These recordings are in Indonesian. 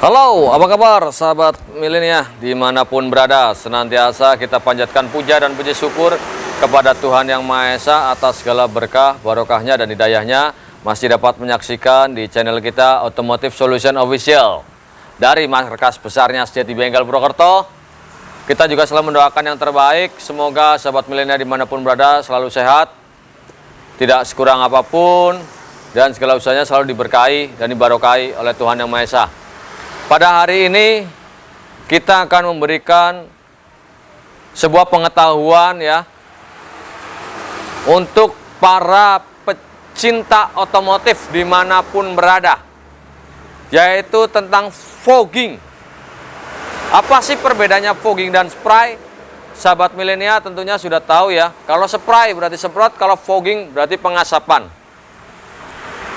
Halo, apa kabar sahabat milenia dimanapun berada? Senantiasa kita panjatkan puja dan puji syukur kepada Tuhan Yang Maha Esa atas segala berkah, barokahnya dan hidayahnya. Masih dapat menyaksikan di channel kita Automotive Solution Official dari markas besarnya Sejati Bengkel Purwokerto. Kita juga selalu mendoakan yang terbaik. Semoga sahabat milenia dimanapun berada selalu sehat, tidak sekurang apapun, dan segala usahanya selalu diberkahi dan dibarokahi oleh Tuhan Yang Maha Esa. Pada hari ini kita akan memberikan sebuah pengetahuan ya untuk para pecinta otomotif dimanapun berada, yaitu tentang fogging. Apa sih perbedaannya fogging dan spray? Sahabat milenial tentunya sudah tahu ya. Kalau spray berarti semprot, kalau fogging berarti pengasapan.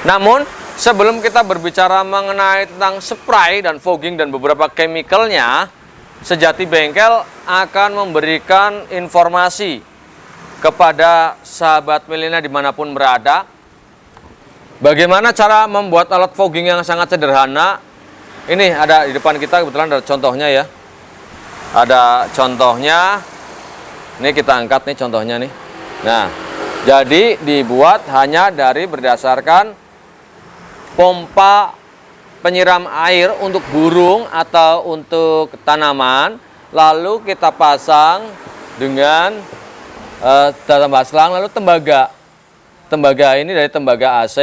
Namun sebelum kita berbicara mengenai tentang spray dan fogging dan beberapa chemicalnya, Sejati Bengkel akan memberikan informasi kepada sahabat milenial dimanapun berada, bagaimana cara membuat alat fogging yang sangat sederhana. Ini ada di depan kita, kebetulan ada contohnya ya. Ada contohnya. Ini kita angkat nih contohnya nih. Nah, jadi dibuat hanya dari berdasarkan pompa penyiram air untuk burung atau untuk tanaman, lalu kita pasang dengan tambah selang, lalu tembaga ini dari tembaga AC,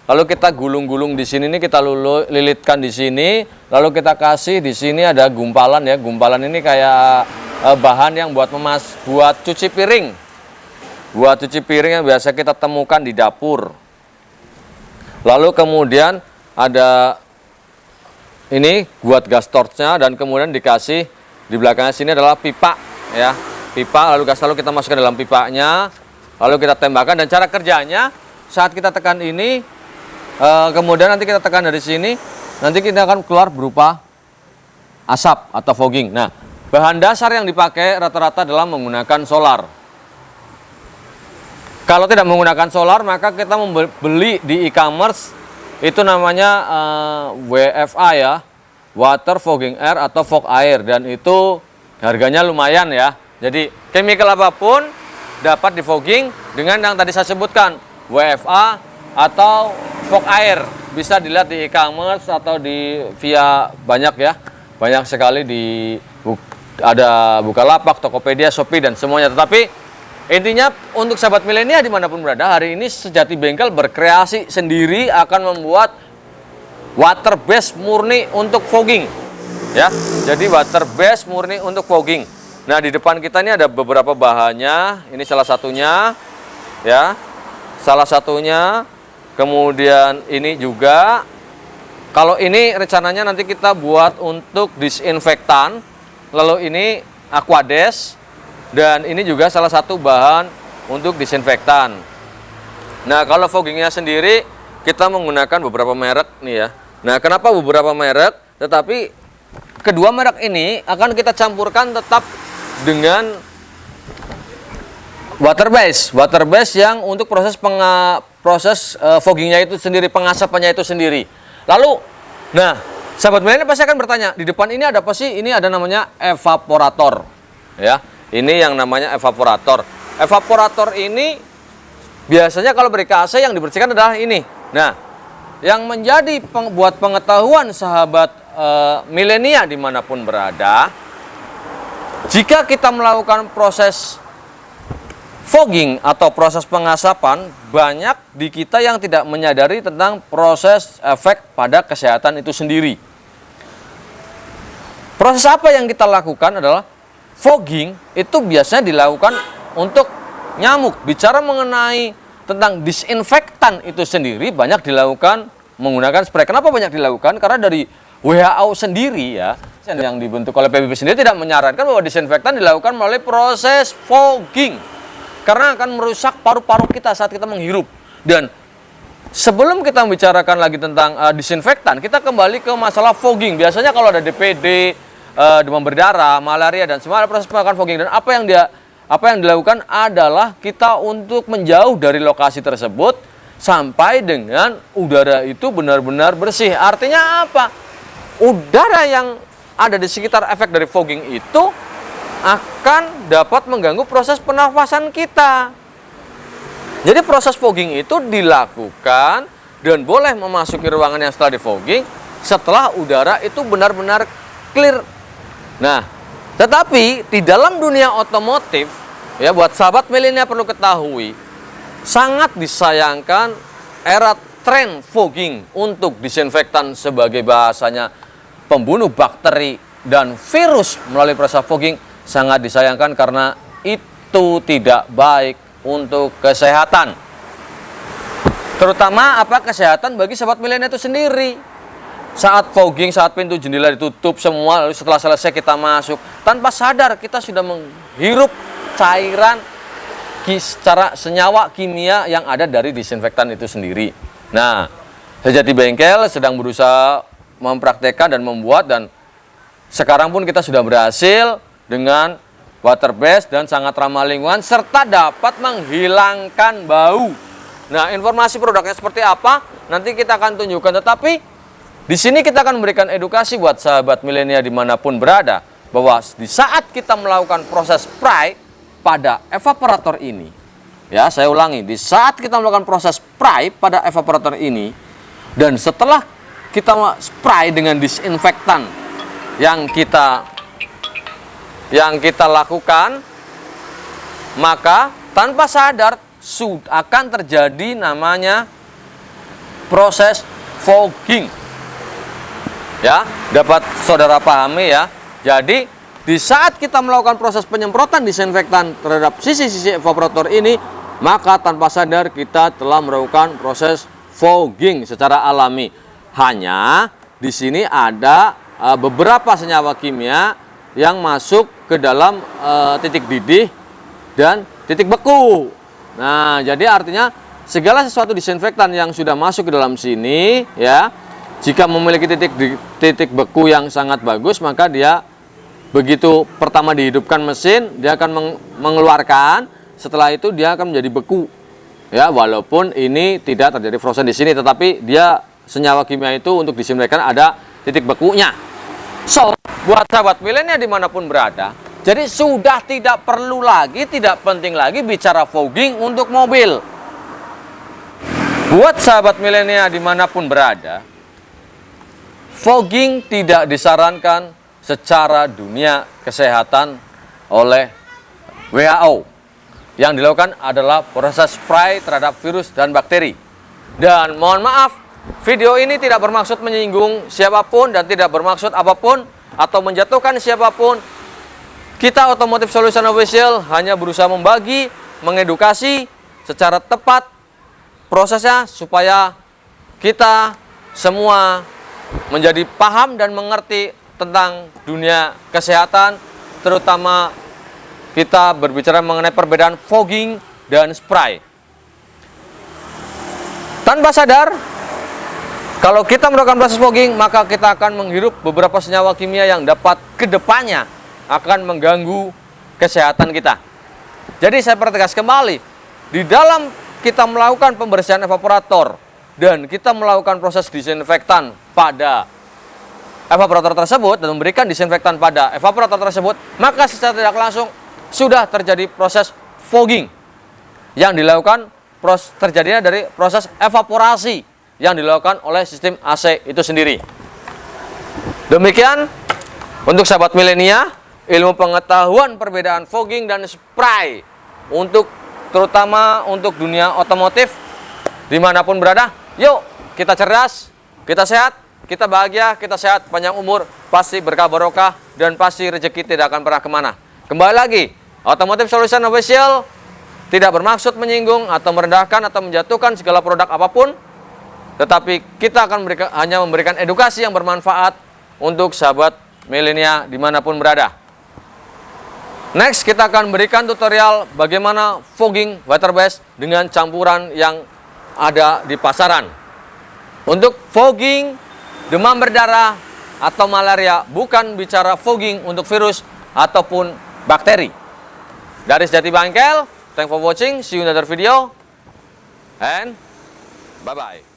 lalu kita gulung-gulung di sini, nih kita lilitkan di sini, lalu kita kasih di sini ada gumpalan ya. Gumpalan ini kayak bahan yang buat cuci piring, yang biasa kita temukan di dapur. Lalu kemudian ada ini buat gas torchnya, dan kemudian dikasih di belakangnya sini adalah pipa ya, pipa, lalu gas lalu kita masukkan dalam pipanya, lalu kita tembakkan. Dan cara kerjanya saat kita tekan ini, kemudian nanti kita tekan dari sini, nanti kita akan keluar berupa asap atau fogging. Nah, bahan dasar yang dipakai rata-rata adalah menggunakan solar. Kalau tidak menggunakan solar, maka kita membeli di e-commerce, itu namanya WFA ya, Water Fogging Air atau fog air, dan itu harganya lumayan ya. Jadi chemical apapun dapat di fogging dengan yang tadi saya sebutkan, WFA atau fog air. Bisa dilihat di e-commerce atau di via banyak ya, banyak sekali ada Bukalapak, Tokopedia, Shopee dan semuanya. Tetapi intinya untuk sahabat milenial dimanapun berada, hari ini Sejati Bengkel berkreasi sendiri akan membuat water base murni untuk fogging ya. Jadi water base murni untuk fogging. Nah, di depan kita ini ada beberapa bahannya. Ini salah satunya ya, salah satunya. Kemudian ini juga, kalau ini rencananya nanti kita buat untuk disinfektan. Lalu ini Aquades, dan ini juga salah satu bahan untuk disinfektan. Nah, kalau foggingnya sendiri kita menggunakan beberapa merek nih ya. Nah, kenapa beberapa merek? Tetapi kedua merek ini akan kita campurkan tetap dengan water base yang untuk proses foggingnya itu sendiri, pengasapannya itu sendiri. Lalu, nah, sahabat milenial pasti akan bertanya, di depan ini ada apa sih? Ini ada namanya evaporator ya. Ini yang namanya evaporator. Evaporator ini biasanya kalau beri AC yang dibersihkan adalah ini. Nah, yang menjadi buat pengetahuan sahabat milenial dimanapun berada, jika kita melakukan proses fogging atau proses pengasapan, banyak di kita yang tidak menyadari tentang proses efek pada kesehatan itu sendiri. Proses apa yang kita lakukan adalah fogging itu biasanya dilakukan untuk nyamuk. Bicara mengenai tentang disinfektan itu sendiri banyak dilakukan menggunakan spray. Kenapa banyak dilakukan? Karena dari WHO sendiri ya, yang dibentuk oleh PBB sendiri tidak menyarankan bahwa disinfektan dilakukan melalui proses fogging, karena akan merusak paru-paru kita saat kita menghirup. Dan sebelum kita membicarakan lagi tentang disinfektan, kita kembali ke masalah fogging. Biasanya kalau ada DPD, demam berdarah, malaria dan semua, ada proses pengasapan fogging. Dan apa yang dilakukan adalah kita untuk menjauh dari lokasi tersebut sampai dengan udara itu benar-benar bersih. Artinya apa? udara yang ada di sekitar efek dari fogging itu akan dapat mengganggu proses pernafasan kita. Jadi proses fogging itu dilakukan dan boleh memasuki ruangan yang setelah di fogging setelah udara itu benar-benar clear. Nah, tetapi di dalam dunia otomotif, ya, buat sahabat milenial perlu ketahui, sangat disayangkan era tren fogging untuk disinfektan sebagai bahasanya pembunuh bakteri dan virus melalui proses fogging sangat disayangkan karena itu tidak baik untuk kesehatan. Terutama kesehatan bagi sahabat milenial itu sendiri. Saat fogging, saat pintu jendela ditutup semua, lalu setelah selesai kita masuk, tanpa sadar kita sudah menghirup cairan secara senyawa kimia yang ada dari disinfektan itu sendiri. Nah, Sejati Bengkel sedang berusaha mempraktekkan dan membuat, dan sekarang pun kita sudah berhasil dengan water based dan sangat ramah lingkungan serta dapat menghilangkan bau. Nah, informasi produknya seperti apa nanti kita akan tunjukkan, tetapi di sini kita akan memberikan edukasi buat sahabat milenial dimanapun berada bahwa di saat kita melakukan proses spray pada evaporator ini, ya, saya ulangi, di saat kita melakukan proses spray pada evaporator ini dan setelah kita spray dengan disinfektan yang kita lakukan, maka tanpa sadar akan terjadi namanya proses fogging. Ya, dapat saudara pahami ya. Jadi di saat kita melakukan proses penyemprotan disinfektan terhadap sisi-sisi evaporator ini, maka tanpa sadar kita telah melakukan proses fogging secara alami. Hanya di sini ada beberapa senyawa kimia yang masuk ke dalam titik didih dan titik beku. Nah, jadi artinya segala sesuatu disinfektan yang sudah masuk ke dalam sini, ya, jika memiliki titik beku yang sangat bagus, maka dia begitu pertama dihidupkan mesin, dia akan mengeluarkan, setelah itu dia akan menjadi beku. Ya, walaupun ini tidak terjadi frozen di sini, tetapi dia senyawa kimia itu untuk disinfektan ada titik bekunya. So, buat sahabat milenial dimanapun berada, jadi sudah tidak perlu lagi, tidak penting lagi bicara fogging untuk mobil. Buat sahabat milenial dimanapun berada, fogging tidak disarankan secara dunia kesehatan oleh WHO. Yang dilakukan adalah proses spray terhadap virus dan bakteri. Dan mohon maaf, video ini tidak bermaksud menyinggung siapapun dan tidak bermaksud apapun atau menjatuhkan siapapun. Kita Automotive Solution Official hanya berusaha membagi, mengedukasi secara tepat prosesnya supaya kita semua menjadi paham dan mengerti tentang dunia kesehatan, terutama kita berbicara mengenai perbedaan fogging dan spray. Tanpa sadar, kalau kita melakukan proses fogging, maka kita akan menghirup beberapa senyawa kimia yang dapat kedepannya akan mengganggu kesehatan kita. Jadi saya pertegas kembali, di dalam kita melakukan pembersihan evaporator dan kita melakukan proses disinfektan pada evaporator tersebut dan memberikan disinfektan pada evaporator tersebut, maka secara tidak langsung sudah terjadi proses fogging yang dilakukan terjadinya dari proses evaporasi yang dilakukan oleh sistem AC itu sendiri. Demikian untuk sahabat milenial, ilmu pengetahuan perbedaan fogging dan spray terutama untuk dunia otomotif dimanapun berada. Yuk, kita cerdas, kita sehat, kita bahagia, kita sehat, panjang umur, pasti berkah barokah, dan pasti rezeki tidak akan pernah kemana. Kembali lagi, Automotive Solution Official tidak bermaksud menyinggung atau merendahkan atau menjatuhkan segala produk apapun, tetapi kita akan hanya memberikan edukasi yang bermanfaat untuk sahabat milenial dimanapun berada. Next, kita akan berikan tutorial bagaimana fogging water based dengan campuran yang ada di pasaran. Untuk fogging demam berdarah atau malaria, bukan bicara fogging untuk virus ataupun bakteri. Dari Sejati Bengkel, thanks for watching, see you in another video, and bye-bye.